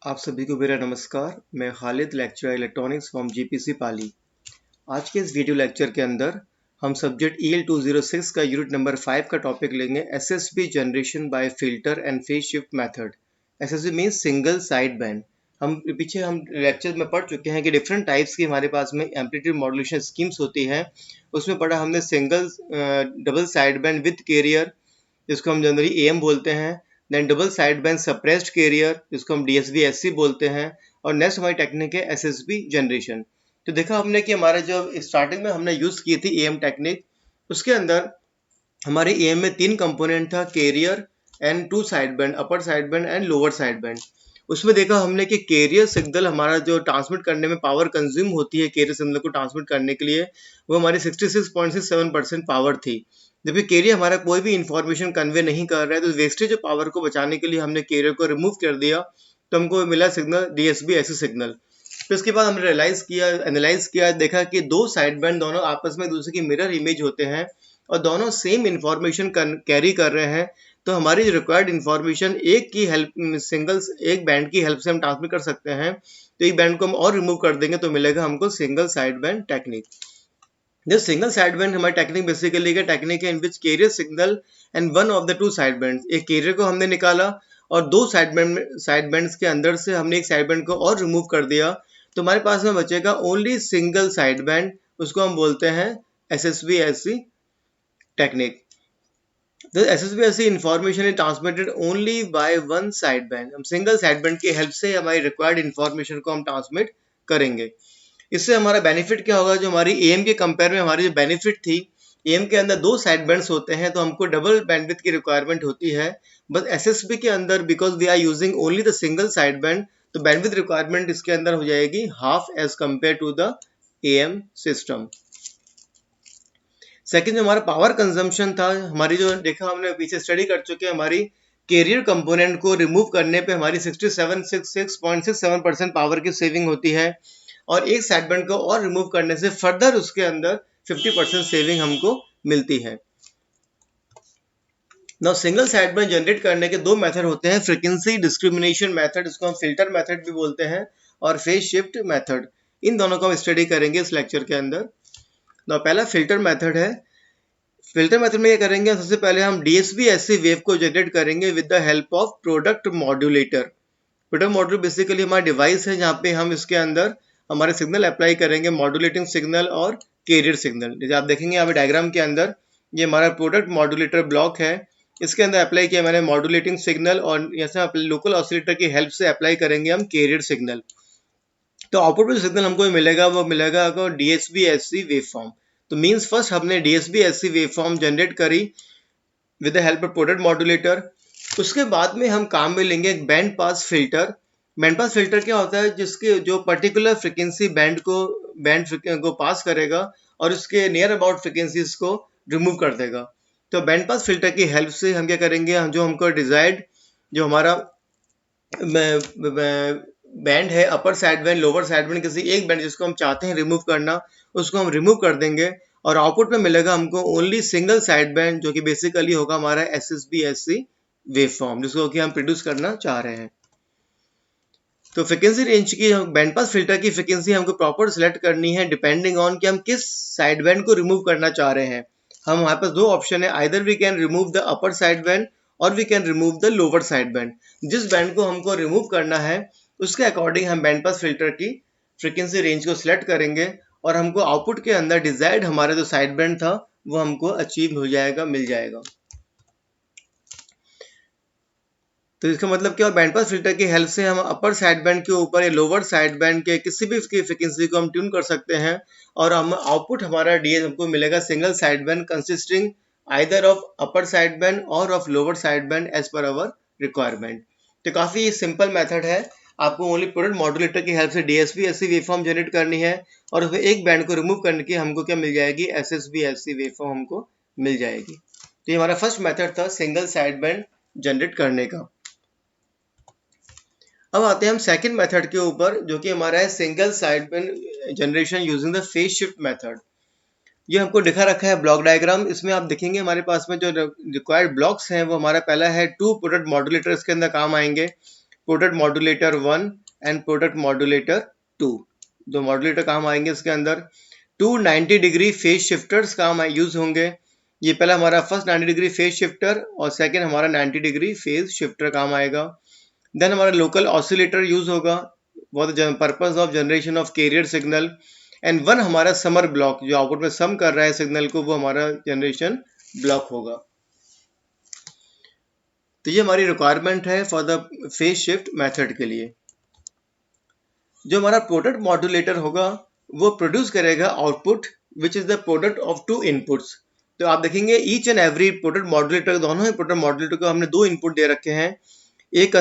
आप सभी को मेरा नमस्कार। मैं Khalid, lecturer electronics from GPC Pali. आज के इस वीडियो लेक्चर के अंदर हम सब्जेक्ट EL 206 का यूनिट नंबर 5 का टॉपिक लेंगे, SSB generation by filter and phase shift method. SSB means single side band. हम लेक्चर में पढ़ चुके हैं कि डिफरेंट टाइप्स की हमारे पास में एम्पलीट्यूड मॉड्यूलेशन स्कीम्स होती हैं। उसमें पढ़ा हमने single double side band with carrier, जिसको हम जनरली AM बोलते हैं। Then double side band suppressed carrier, जिसको हम DSB SC बोलते हैं। और नेक्स्ट हमारी टेक्निक है SSB जनरेशन। तो देखा हमने कि हमारे जो स्टार्टिंग में हमने यूज़ की थी AM टेक्निक, उसके अंदर हमारे AM में 3 कंपोनेंट था, carrier and 2 side band, upper side band and lower side band. उसमें देखा हमने कि कैरियर सिग्नल हमारा जो ट्रांसमिट करने में पावर कंज्यूम होती है, कैरियर सिग्नल को ट्रांसमिट करने के लिए, वो हमारी 66.67% पावर थी। जबकि कैरियर हमारा कोई भी इंफॉर्मेशन कन्वे नहीं कर रहा है, तो वेस्टेज ऑफ पावर को बचाने के लिए हमने कैरियर को रिमूव कर दिया, तो हमको मिला सिग्नल DSB SC सिग्नल। तो इसके बाद हमने रियलाइज किया, एनालाइज किया, देखा कि दो साइड बैंड दोनों आपस में दूसरे की मिरर इमेज होते हैं और दोनों सेम इंफॉर्मेशन कैरी कर रहे हैं। तो हमारी जो रिक्वायर्ड इंफॉर्मेशन एक की हेल्प, एक बैंड की हेल्प से हम ट्रांसमिट कर सकते हैं। तो एक बैंड को हम और रिमूव कर देंगे तो मिलेगा हमको single side band technique. This single sideband हमारी टेक्निक बेसिकली क्या टेक्निक है, in which carrier signal and one of the two sidebands, एक कैरियर को हमने निकाला और दो साइडबैंड्स के अंदर से हमने एक साइडबैंड को और रिमूव कर दिया, तो हमारे पास में बचेगा ओनली सिंगल साइडबैंड। उसको हम बोलते हैं SSB SC technique. The SSB SC information is transmitted only by one sideband. हम सिंगल साइडबैंड की हेल्प से हमारी रिक्वायर्ड इंफॉर्मेशन को हम ट्रांसमिट करेंगे। इससे हमारा बेनिफिट क्या होगा, जो हमारी AM के कंपेयर में हमारी जो बेनिफिट थी, AM के अंदर दो साइड बैंड्स होते हैं तो हमको डबल बैंडविड्थ की रिक्वायरमेंट होती है। बस SSB के अंदर because we are using only the single side band, तो बैंडविड्थ रिक्वायरमेंट इसके अंदर हो जाएगी half as compare to the AM system. Second, जो हमारा पावर कंजम्पशन था, हमारी जो देखा हमने पीछे स्टडी कर चुके हैं, हमारी कैरियर कंपोनेंट को रिमूव करने पे हमारी 67.67% पावर की सेविंग होती है, और एक साइडबैंड को और रिमूव करने से फर्दर उसके अंदर 50% सेविंग हमको मिलती है। नाउ सिंगल साइडबैंड जनरेट करने के दो मेथड होते हैं, फ्रीक्वेंसी डिस्क्रिमिनेशन मेथड, इसको हम फिल्टर मेथड भी बोलते हैं, और फेज शिफ्ट मेथड। इन दोनों को हम स्टडी करेंगे इस लेक्चर के अंदर। नाउ पहला फिल्टर मेथड है। फिल्टर मेथड में ये करेंगे, सबसे पहले हम DSB SC वेव को जनरेट करेंगे with the help of product modulator. Product modulator basically हमारा डिवाइस है जहाँ पे हम इसके अंदर हमारे सिग्नल अप्लाई करेंगे, मॉड्यूलेटिंग सिग्नल और कैरियर सिग्नल। जैसे आप देखेंगे यहाँ पे डायग्राम के अंदर, ये हमारा प्रोडक्ट मॉड्यूलेटर ब्लॉक है, इसके अंदर अप्लाई किया मैंने मॉड्यूलेटिंग सिग्नल, और जैसे लोकल ऑसिलेटर की हेल्प से अप्लाई करेंगे हम कैरियर सिग्नल। तो आउटपुट में सिग्नल हमको मिलेगा, वो मिलेगा आपको DSB SC वेव फॉर्म। तो मीन्स फर्स्ट हमने DSB SC wave form generate करी with the help of product modulator. उसके बाद में हम काम में लेंगे एक band pass filter. Band pass filter क्या होता है, जिसके जो पर्टिकुलर फ्रिक्वेंसी बैंड को पास करेगा और उसके नियर अबाउट फ्रिक्वेंसीज को रिमूव कर देगा। तो बैंड पास फिल्टर की हेल्प से हम क्या करेंगे, हम जो हमको डिजायर्ड जो हमारा बैंड है, अपर side band, lower side band, किसी एक बैंड जिसको हम चाहते हैं रिमूव करना, उसको हम रिमूव कर देंगे, और आउटपुट में मिलेगा हमको ओनली सिंगल साइड बैंड, जो कि बेसिकली होगा हमारा SSB SC वेव फॉर्म, जिसको कि हम प्रोड्यूस करना चाह रहे हैं। तो फ्रिक्वेंसी रेंज की, बैंड पास फिल्टर की फ्रिक्वेंसी हमको प्रॉपर सेलेक्ट करनी है डिपेंडिंग ऑन कि हम किस साइड बैंड को रिमूव करना चाह रहे हैं। हमारे पास दो ऑप्शन है, either we can remove the upper side band और we can remove the lower side band. जिस बैंड को हमको रिमूव करना है उसके अकॉर्डिंग हम बैंड पास फिल्टर की फ्रिक्वेंसी रेंज को सिलेक्ट करेंगे, और हमको आउटपुट के अंदर डिजायर्ड हमारा जो साइड बैंड था वो हमको अचीव हो जाएगा, मिल जाएगा। तो इसका मतलब क्या, बैंड पास फिल्टर की हेल्प से हम अपर साइड बैंड के ऊपर या लोअर साइड बैंड के किसी भी उसकी फ्रिक्वेंसी को हम ट्यून कर सकते हैं, और हम आउटपुट हमारा DS हमको मिलेगा single side band consisting either of upper side band और of lower side band as per our requirement. तो काफ़ी सिंपल मेथड है। आपको ओनली प्रोडक्ट मॉड्यूलेटर की हेल्प से DSB SC वेवफॉर्म जनरेट करनी है, और उसमें एक बैंड को रिमूव करने की हमको क्या मिल जाएगी, SSB SC वेवफॉर्म हमको मिल जाएगी। तो ये हमारा फर्स्ट मेथड था सिंगल साइड बैंड जनरेट करने का। अब आते हैं हम सेकंड मेथड के ऊपर, जो कि हमारा है single side band generation using the phase shift method. ये हमको दिखा रखा है ब्लॉक डायग्राम। इसमें आप देखेंगे हमारे पास में जो रिक्वायर्ड ब्लॉक्स हैं, वो हमारा पहला है टू प्रोडक्ट मॉड्यूलेटर, इसके अंदर काम आएंगे। Product modulator 1 and product modulator 2। दो मॉड्यूलेटर काम आएंगे इसके अंदर। 290 डिग्री फेज शिफ्टर्स काम यूज होंगे। ये पहला हमारा फर्स्ट 90 डिग्री फेज शिफ्टर और सेकंड हमारा 90 डिग्री फेज शिफ्टर काम आएगा। देन हमारा लोकल ऑसिलेटर यूज होगा for the purpose of generation of career signal. And one हमारा समर ब्लॉक जो आउटपुट में सम कर रहा है सिग्नल को, वो हमारा जनरेशन ब्लॉक होगा। तो ये हमारी रिक्वायरमेंट है for the phase shift method के लिए। जो हमारा प्रोडक्ट मॉड्यूलेटर होगा वो प्रोड्यूस करेगा output which is the product of to inputs. तो आप देखेंगे each and every product modulator, दोनों ही प्रोडक्ट मॉड्यूलेटर को हमने दो इनपुट दे रखे हैं। एक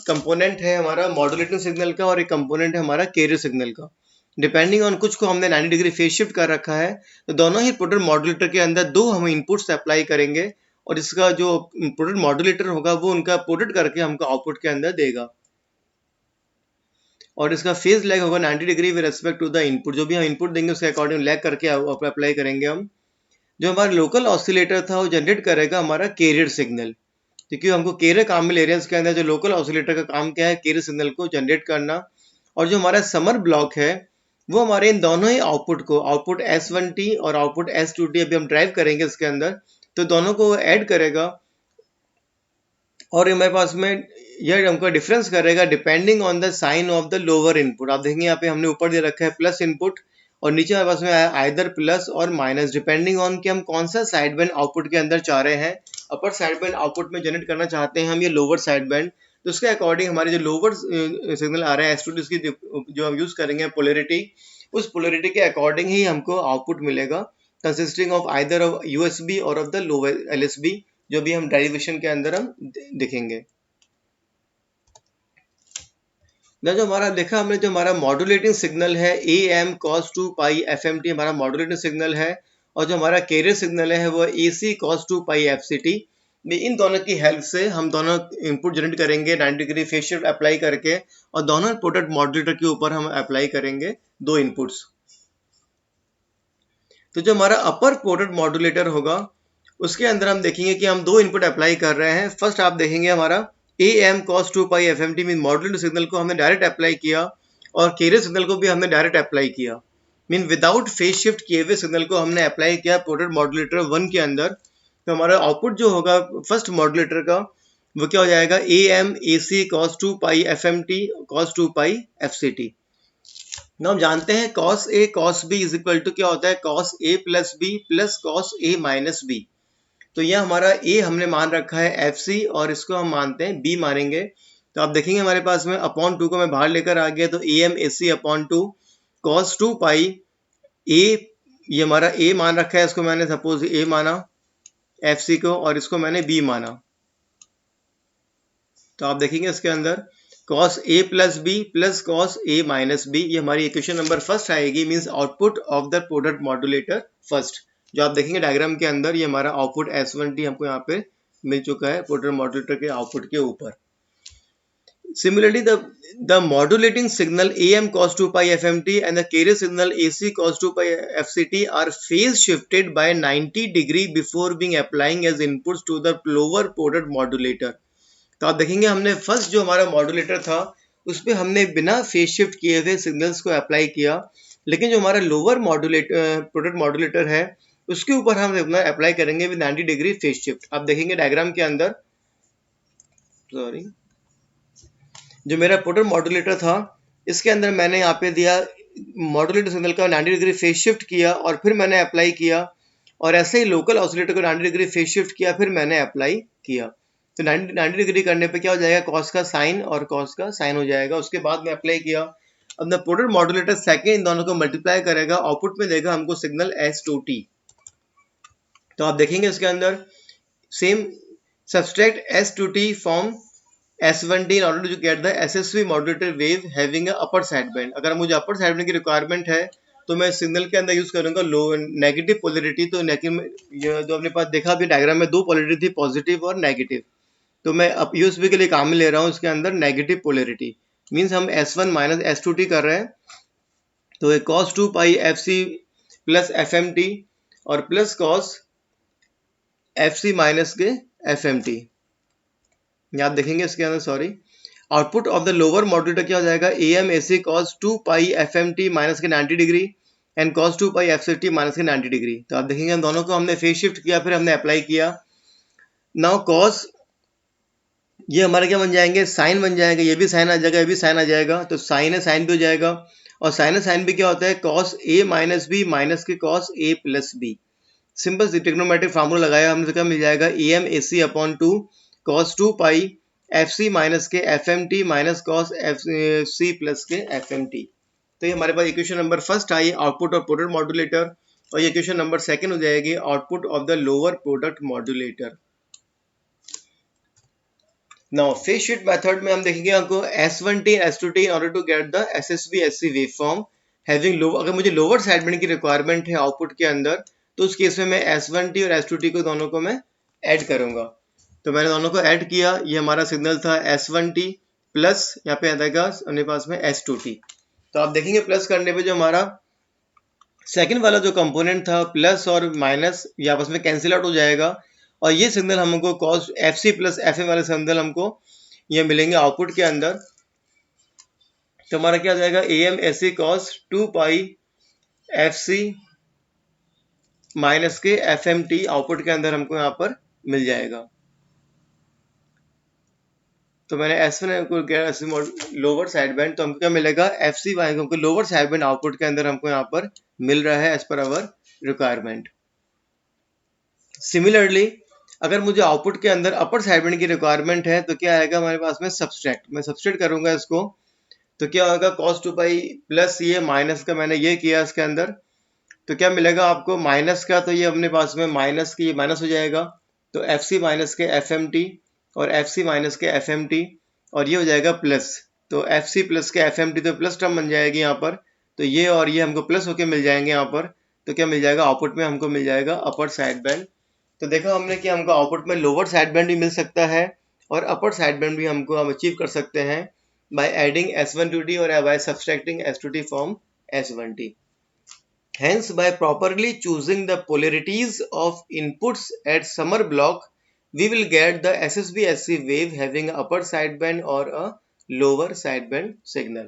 कंपोनेंट है हमारा मॉड्यूलेटिंग सिग्नल का और एक कंपोनेंट है हमारा कैरियर सिग्नल का। डिपेंडिंग ऑन कुछ को हमने 90 डिग्री फेज शिफ्ट कर रखा है, तो दोनों ही प्रोडक्ट मॉड्यूलेटर के अंदर दो हम इनपुट्स अप्लाई करेंगे और इसका जो प्रोडक्ट मॉड्यूलेटर होगा वो उनका प्रोडक्ट करके हमको आउटपुट के अंदर देगा। और इसका फेज लैग होगा 90 degree with respect to the input. जो भी हम इनपुट देंगे उसके अकॉर्डिंग लैग करके अप्लाई करेंगे हम। जो हमारा लोकल ऑसिलेटर था वो जनरेट करेगा हमारा कैरियर सिग्नल, क्योंकि हमको कैरियर काम में ले रहे हैं। इसके अंदर जो लोकल ऑसिलेटर का काम क्या है, कैरियर सिग्नल को जनरेट करना। और जो हमारा समर ब्लॉक है वो हमारे इन दोनों ही आउटपुट को, आउटपुट S1T और आउटपुट S2T अभी हम ड्राइव करेंगे इसके अंदर, तो दोनों को ऐड करेगा और हमारे पास में यह हमको डिफरेंस करेगा depending on the sine of the lower input. आप देखेंगे यहाँ पे हमने ऊपर दे रखा है प्लस इनपुट और नीचे हमारे पास में आइदर प्लस और माइनस, डिपेंडिंग ऑन कि हम कौन सा साइड बैंड आउटपुट के अंदर चाह रहे हैं। अपर साइड बैंड आउटपुट में जनरेट करना चाहते हैं हम ये लोअर साइड बैंड, तो उसके अकॉर्डिंग हमारे जो लोअर सिग्नल आ रहा है S2T, उसकी जो हम यूज करेंगे पोलरिटी, उस पोलरिटी के अकॉर्डिंग ही हमको आउटपुट मिलेगा, consisting of either of USB और ऑफ द लोअर LSB, जो भी हम डेरिवेशन के अंदर हम देखेंगे। जो हमारा देखा हमने, जो हमारा मॉड्यूलेटिंग सिग्नल है AM cos 2 pi FMT हमारा मॉड्यूलेटिंग सिग्नल है, और जो हमारा कैरियर सिग्नल है वो AC cos 2 pi FCT। इन दोनों की हेल्प से हम दोनों इनपुट जनरेट करेंगे 90 डिग्री फेज शिफ्ट अप्लाई करके, और दोनों प्रोडक्ट मॉड्यूलेटर के ऊपर हम अप्लाई करेंगे दो इनपुट्स। तो जो हमारा अपर प्रोडक्ट मॉड्यूलेटर होगा उसके अंदर हम देखेंगे कि हम दो इनपुट अप्लाई कर रहे हैं। फर्स्ट आप देखेंगे हमारा AM cos 2 pi FMT mean modulator signal को हमने डायरेक्ट अप्लाई किया और कैरियर सिग्नल को भी हमने डायरेक्ट अप्लाई किया, मीन विदाउट फेज शिफ्ट किए हुए सिग्नल को हमने अप्लाई किया प्रोडक्ट मॉड्यूलेटर 1 के अंदर। तो हमारा आउटपुट जो होगा फर्स्ट मॉड्यूलेटर का वो क्या हो जाएगा, AM AC cos 2 pi FMT cos 2 pi FCT। ना हम जानते हैं cos A cos B is equal to क्या होता है, cos A plus B plus cos A minus B। तो यह हमारा A हमने मान रखा है FC और इसको हम मानते हैं B मानेंगे। तो आप देखेंगे हमारे पास में अपॉन 2 को मैं बाहर लेकर आ गया, तो AM AC upon 2 cos 2 pi A, ये हमारा A मान रखा है, इसको मैंने सपोज A माना FC को और इसको मैंने B माना। तो आप देखेंगे इसके अंदर cos A plus B plus cos A minus B, ये हमारी इक्वेशन नंबर फर्स्ट आएगी, means output of the product modulator first. जो आप देखेंगे डायग्राम के अंदर ये हमारा आउटपुट S1T हमको यहाँ पे मिल चुका है प्रोडक्ट मॉड्यूलेटर के आउटपुट के ऊपर। Similarly, the modulating signal AM cos 2 pi FMT and the carrier signal AC cos 2 pi FCT are phase shifted by 90 degree before being applying as inputs to the lower product modulator। तो आप देखेंगे हमने first जो हमारा modulator था उस पर हमने बिना फेज शिफ्ट किए हुए सिग्नल्स को अप्लाई किया, लेकिन जो हमारा लोअर मॉड्यूलेटर प्रोडक्ट मॉड्यूलेटर है उसके ऊपर हम अपना अप्लाई करेंगे विद 90 डिग्री फेज शिफ्ट। आप देखेंगे डायग्राम के अंदर, सॉरी, जो मेरा प्रोडक्ट मॉड्यूलेटर था इसके अंदर मैंने यहाँ पे दिया मॉड्यूलेटर सिग्नल का 90 डिग्री फेज शिफ्ट किया और फिर मैंने अप्लाई किया, और ऐसे ही लोकल ऑसिलेटर को 90 डिग्री फेज शिफ्ट किया फिर मैंने अप्लाई किया। तो 90 डिग्री करने पे क्या हो जाएगा, कॉस का साइन और कॉस का साइन हो जाएगा। उसके बाद में अप्लाई किया, अब the product modulator second in दोनों को मल्टीप्लाई करेगा, आउटपुट में देगा हमको सिग्नल S2T। तो आप देखेंगे इसके अंदर same subtract S2T from S1T in order to get the SSV modulated wave having a upper sideband। अगर मुझे अपर साइडबैंड की रिक्वायरमेंट है तो मैं सिग्नल के अंदर यूज करूंगा लो नेगेटिव पोलरिटी। तो जो अपने पास देखा अभी डायग्राम में दो पोलरिटी थी, पॉजिटिव और नेगेटिव, तो मैं अब USB के लिए काम में ले रहा हूँ इसके अंदर नेगेटिव पोलरिटी, मीन्स हम S1 माइनस S2T कर रहे हैं। तो ये cos 2 pi FC plus FMT और प्लस cos FC माइनस के FMT, आप देखेंगे इसके अंदर, sorry, output of the lower modulator क्या हो जाएगा, A M A C cos 2 pi F M T minus के 90 degree and cos 2 pi F C T minus के 90 डिग्री। तो आप देखेंगे हम दोनों को हमने फेज शिफ्ट किया, फिर हमने अप्लाई किया। नाउ कॉस ये हमारे क्या बन जाएंगे, साइन बन जाएगा, ये भी साइन आ जाएगा, ये भी साइन आ जाएगा, तो साइन है साइन भी हो जाएगा। और साइन है साइन भी क्या होता है, cos A minus B minus K cos A plus B. Simple trigonometric formula लगाया हमने, तो क्या मिल जाएगा, A M A C upon 2 cos 2 pi F C minus के F M T minus cos F C plus K F M T. तो ये हमारे पास इक्वेशन नंबर फर्स्ट आई, आउटपुट ऑफ प्रोडक्ट मॉड्यूलेटर। और ये इक्वेशन नंबर सेकंड हो जाएगी, output of the lower product modulator. Now phase shift method में हम देखेंगे हमको S1T S2T in order to get the SSB SC waveform having low। अगर मुझे लोअर साइडबैंड की रिक्वायरमेंट है आउटपुट के अंदर, तो उस केस में मैं S1T और S2T को दोनों को मैं ऐड करूंगा। तो मैंने दोनों को ऐड किया, ये हमारा सिग्नल था S1T प्लस यहाँ पे आ जाएगा अपने पास में S2T। तो आप देखेंगे प्लस करने पे जो हमारा सेकेंड वाला जो कंपोनेंट था प्लस और माइनस ये आपस में कैंसिल आउट हो जाएगा, और ये सिग्नल हमको cos F C plus F A वाले सिग्नल हमको ये मिलेंगे आउटपुट के अंदर। तो हमारा क्या आ जाएगा, A M S C cos 2 pi F C minus के एफ एम टी आउटपुट के अंदर हमको यहाँ पर मिल जाएगा। तो मैंने एस वन को लोअर साइड बैंड, तो हमको क्या मिलेगा, एफ सी वाई हमको लोअर साइड बैंड आउटपुट के अंदर हमको यहाँ पर मिल रहा है as per our requirement. Similarly अगर मुझे आउटपुट के अंदर अपर साइडबैंड की रिक्वायरमेंट है, तो क्या आएगा हमारे पास में सब्सट्रैक्ट, मैं सब्सट्रैक्ट करूंगा इसको, तो क्या होगा, cos 2 पाई प्लस ये माइनस का मैंने ये किया इसके अंदर, तो क्या मिलेगा आपको माइनस का, तो ये अपने पास में माइनस की ये माइनस हो जाएगा, तो एफ सी माइनस के एफ एम टी और एफ सी माइनस के एफ एम टी, और ये हो जाएगा प्लस, तो F C plus K F M T, तो प्लस टर्म बन जाएगी यहाँ पर, तो ये और ये हमको प्लस होके मिल जाएंगे यहाँ पर। तो क्या मिल जाएगा, आउटपुट में हमको मिल जाएगा अपर साइड बैंड। तो देखा हमने कि हमको आउटपुट में लोअर साइड बैंड भी मिल सकता है और अपर साइड बैंड भी हमको हम अचीव कर सकते हैं बाय एडिंग S1T और by subtracting S2T from S1T। Hence, by properly choosing the polarities of inputs at summer block, we will get the SSB-SC wave having a upper sideband or a lower sideband signal।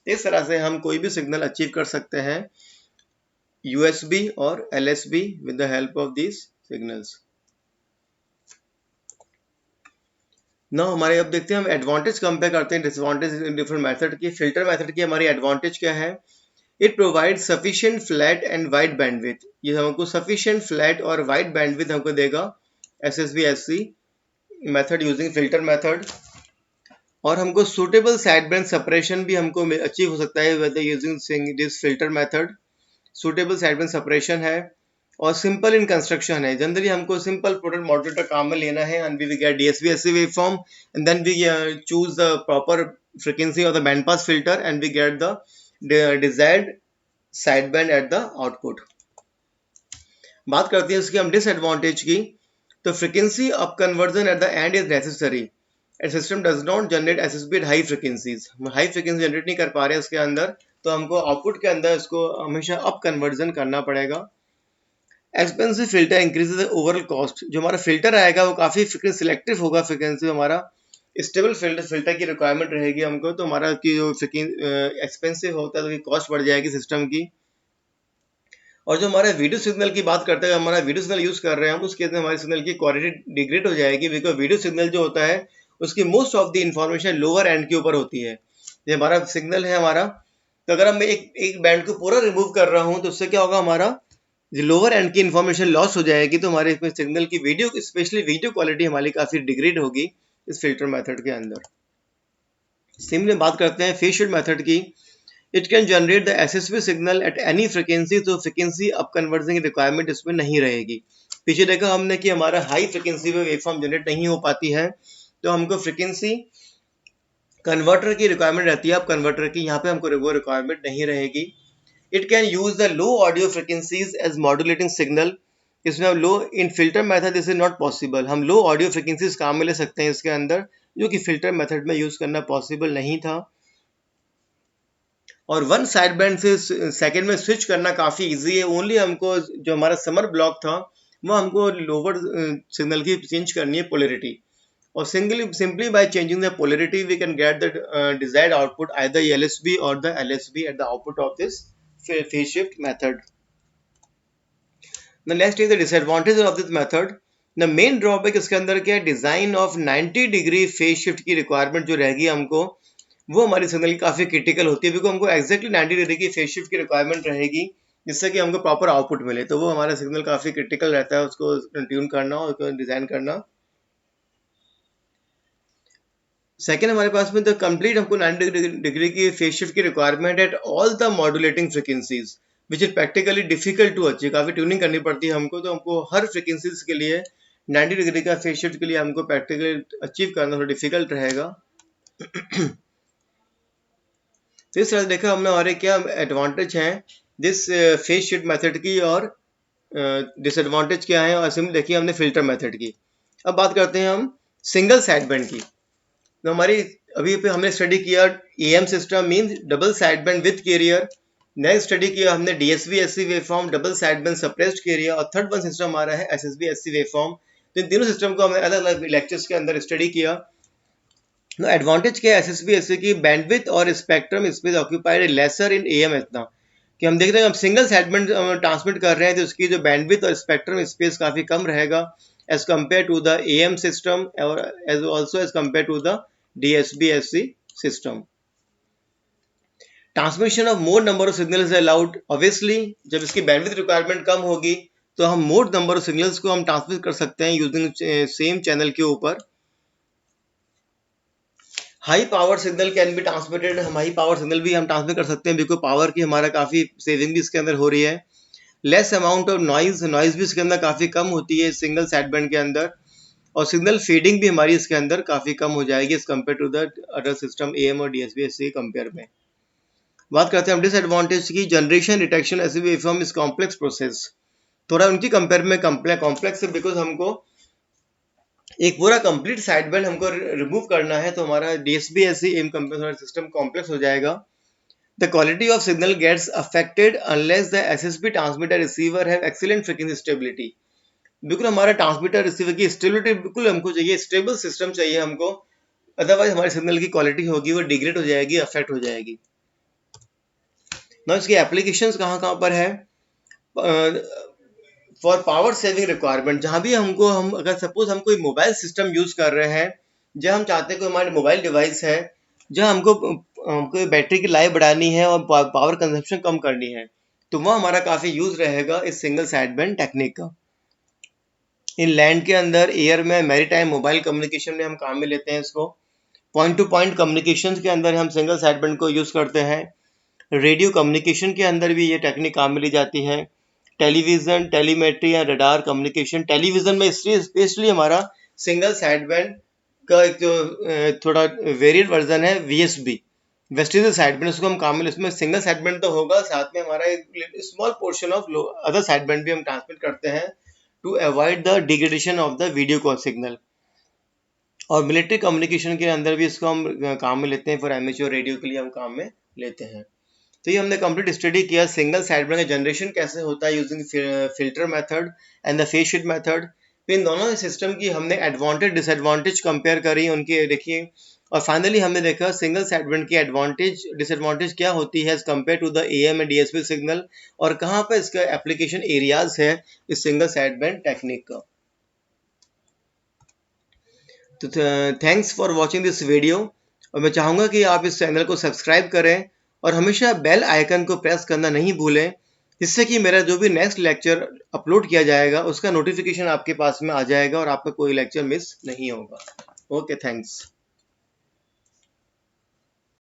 इस तरह से हम कोई भी signal achieve कर सकते हैं USB और LSB with the help of these signals। ना हमारे अब देखते हैं हम एडवांटेज कंपेयर करते हैं डिसएडवांटेज डिफरेंट मेथड की। फिल्टर मेथड की हमारी एडवांटेज क्या है, it provide sufficient flat and wide bandwidth, ये हमको सफिशिएंट फ्लैट और वाइड बैंडविड्थ हमको देगा SSB-SC method using filter method. और हमको सुटेबल साइड बैंड सेपरेशन भी हमको अचीव हो सकता है with using this filter method. Suitable side band separation है और सिंपल इन कंस्ट्रक्शन है। जनरली हमको सिंपल प्रोडक्ट मॉड्यूलेटर काम में लेना है and we get DSB-SC waveform and then we choose the proper frequency of the band pass filter and we get the desired side band at the output. बात करते हैं इसकी हम डिसएडवांटेज की, तो frequency up conversion at the end is necessary, system does not generate SSB at high frequencies, हम high frequency generate नहीं कर पा रहे हैं इसके अंदर, तो हमको आउटपुट के अंदर इसको हमेशा अप कन्वर्जन करना पड़ेगा। Expensive filter increases the overall cost, जो हमारा फिल्टर आएगा वो काफ़ी सिलेक्टिव होगा, फ्रिक्वेंसी हमारा स्टेबल फिल्टर की रिक्वायरमेंट रहेगी हमको, तो हमारा की जो एक्सपेंसिव होता है तो कॉस्ट बढ़ जाएगी सिस्टम की। और जो हमारा वीडियो सिग्नल की बात करते हैं, हमारा वीडियो सिग्नल यूज़ कर रहे हैं हम, उस केस में हमारे सिग्नल की क्वालिटी डिग्रेड हो जाएगी, बिकॉज वीडियो सिग्नल जो होता है उसकी most of the information lower and के ऊपर होती है। ये हमारा सिग्नल है हमारा, तो अगर मैं एक बैंड को पूरा रिमूव कर रहा हूँ तो उससे क्या होगा, हमारा जो लोअर एंड की इन्फॉर्मेशन लॉस हो जाएगी, तो हमारे इसमें सिग्नल की वीडियो स्पेशली वीडियो क्वालिटी हमारी काफ़ी डिग्रेड होगी इस फिल्टर मेथड के अंदर। सिमिलर बात करते हैं फेज शिफ्ट मेथड की, it can generate the SSB signal at any frequency, तो फ्रिक्वेंसी अप कन्वर्जन की रिक्वायरमेंट इसमें नहीं रहेगी। पीछे देखा हमने कि हमारा हाई फ्रिक्वेंसी पे वेवफॉर्म जनरेट नहीं हो पाती है, तो हमको फ्रिक्वेंसी कन्वर्टर की रिक्वायरमेंट रहती है। अब कन्वर्टर की यहाँ पे हमको वो रिक्वायरमेंट नहीं रहेगी। It can use the low audio frequencies as modulating signal, इसमें हम low in filter method this is not possible, हम लो ऑडियो फ्रिक्वेंसीज काम में ले सकते हैं इसके अंदर, जो कि फिल्टर मेथड में यूज करना पॉसिबल नहीं था। और वन साइड बैंड से सेकंड में स्विच करना काफ़ी इजी है, ओनली हमको जो हमारा समर ब्लॉक था वो हमको लोअर सिग्नल की चेंज करनी है पोलैरिटी, और simply by changing the polarity we can get the desired output, either LSB or the LSB at the output of this phase shift method. The next is the disadvantage of this method. The main drawback इसके अंदर क्या है, design of 90 degree phase shift की requirement जो रहेगी हमको, वो हमारी सिग्नल की काफी क्रिटिकल होती है, बिकॉज हमको एक्जैक्टली 90 डिग्री की फेज शिफ्ट की रिक्वायरमेंट रहेगी जिससे कि हमको प्रॉपर आउटपुट मिले, तो वो हमारा सिग्नल काफी क्रिटिकल रहता है, उसको ट्यून करना और उसको डिजाइन करना। सेकेंड, हमारे पास में द कंप्लीट हमको 90 डिग्री की फेज शिफ्ट की requirement at all the modulating frequencies which is practically difficult to achieve. काफी ट्यूनिंग करनी पड़ती है हमको, तो हमको हर फ्रिक्वेंसीज के लिए 90 डिग्री का फेज शिफ्ट के लिए हमको प्रैक्टिकली अचीव करना थोड़ा डिफिकल्ट रहेगा। तो इस तरह देखा हमने हमारे क्या एडवांटेज हैं दिस फेज शिफ्ट मेथड की और डिसएडवांटेज क्या है, और सिंपल देखिए हमने फिल्टर मेथड की। अब बात करते हैं हम सिंगल साइड बैंड की। तो हमारी अभी पे हमने स्टडी किया AM system means double side band with carrier. Next study किया हमने DSB SC waveform double side band suppressed carrier, और थर्ड वन सिस्टम हमारा है एसएसबी एससी वेवफॉर्म। तो इन तीनों सिस्टम को हमने अलग अलग लेक्चर्स के अंदर स्टडी किया। एडवांटेज क्या है एसएसबी एससी की, बैंडविड्थ और spectrum space occupied lesser in AM, इतना कि हम देख रहे हैं हम सिंगल साइड बैंड ट्रांसमिट कर रहे हैं तो उसकी जो बैंडविड्थ और स्पेक्ट्रम स्पेस काफी कम रहेगा as compare to the AM system और as also as compare to the DSB-SC system. Transmission of more number of signals is allowed. Obviously, जब इसकी bandwidth requirement कम होगी तो हम more number of signals को हम ट्रांसमिट कर सकते हैं using same channel के ऊपर। High power signal can be transmitted, हम हाई पावर सिग्नल भी हम ट्रांसमिट कर सकते हैं बिकॉज पावर की हमारा काफी सेविंग भी इसके अंदर हो रही है। लेस अमाउंट ऑफ नॉइज भी इसके अंदर काफी कम होती है सिंगल साइड बैंड के अंदर, और सिग्नल फीडिंग भी हमारी इसके अंदर काफी कम हो जाएगी as compare to the other system AM और डीएसबी-एससी कंपेयर में। बात करते हैं हम डिसएडवांटेज की। Generation detection SCB waveform is complex process, थोड़ा उनकी कंपेयर में कॉम्प्लेक्स है बिकॉज हमको एक पूरा कंप्लीट साइड बैंड हमको रिमूव करना है, तो हमारा DSB SC M compare system complex हो जाएगा। The quality of signal gets affected unless the SSB transmitter receiver have excellent frequency stability. बिल्कुल हमारा ट्रांसमीटर रिसीवर की स्टेबिलिटी बिल्कुल हमको चाहिए, स्टेबल सिस्टम चाहिए हमको, अदरवाइज हमारे सिग्नल की क्वालिटी होगी वो डिग्रेड हो जाएगी, अफेक्ट हो जाएगी। ना इसकी एप्लीकेशंस कहाँ पर है फॉर पावर सेविंग रिक्वायरमेंट, जहाँ भी हमको हम अगर सपोज हम कोई मोबाइल सिस्टम यूज कर रहे हैं, जहाँ हम चाहते हैं कोई हमारे मोबाइल डिवाइस है जहाँ हमको बैटरी की लाइफ बढ़ानी है और पावर कंजम्पशन कम करनी है, तो वह हमारा काफी यूज रहेगा इस सिंगल साइड बैंड टेक्निक का। इन लैंड के अंदर, एयर में, मैरीटाइम, मोबाइल कम्युनिकेशन में हम काम में लेते हैं इसको। पॉइंट टू पॉइंट कम्युनिकेशन के अंदर हम सिंगल साइड बैंड को यूज करते हैं। रेडियो कम्युनिकेशन के अंदर भी ये टेक्निक काम में ली जाती है। टेलीविजन, टेलीमेट्री या रडार कम्युनिकेशन, टेलीविजन में स्पेशली हमारा सिंगल साइड बैंड का एक जो थोड़ा वेरिएंट वर्जन है VSB, वेस्टेज साइड बैंड, उसको हम काम में, इसमें सिंगल साइड बैंड तो होगा, साथ में हमारा एक small portion of other side band भी हम ट्रांसमिट करते हैं to avoid the degradation of the video call signal। और मिलिट्री कम्युनिकेशन के अंदर भी इसको हम काम में लेते हैं, फॉर एमेच्योर रेडियो के लिए हम काम में लेते हैं। तो ये हमने कंप्लीट स्टडी किया सिंगल साइड बैंड का जनरेशन कैसे होता है using filter method and the phase shift method. फिर इन दोनों सिस्टम की हमने एडवांटेज डिसएडवांटेज कंपेयर करी, उनके देखिए, और फाइनली हमने देखा सिंगल साइड बैंड की एडवांटेज डिसएडवांटेज क्या होती है as compare to the AM and DSB signal, और कहाँ पर इसका एप्लीकेशन एरियाज है इस सिंगल साइड बैंड टेक्निक का। तो thanks for watching this video, और मैं चाहूँगा कि आप इस चैनल को सब्सक्राइब करें और हमेशा बेल आइकन को प्रेस करना नहीं भूलें, जिससे कि मेरा जो भी नेक्स्ट लेक्चर अपलोड किया जाएगा उसका नोटिफिकेशन आपके पास में आ जाएगा और आपका कोई लेक्चर मिस नहीं होगा। Okay, thanks.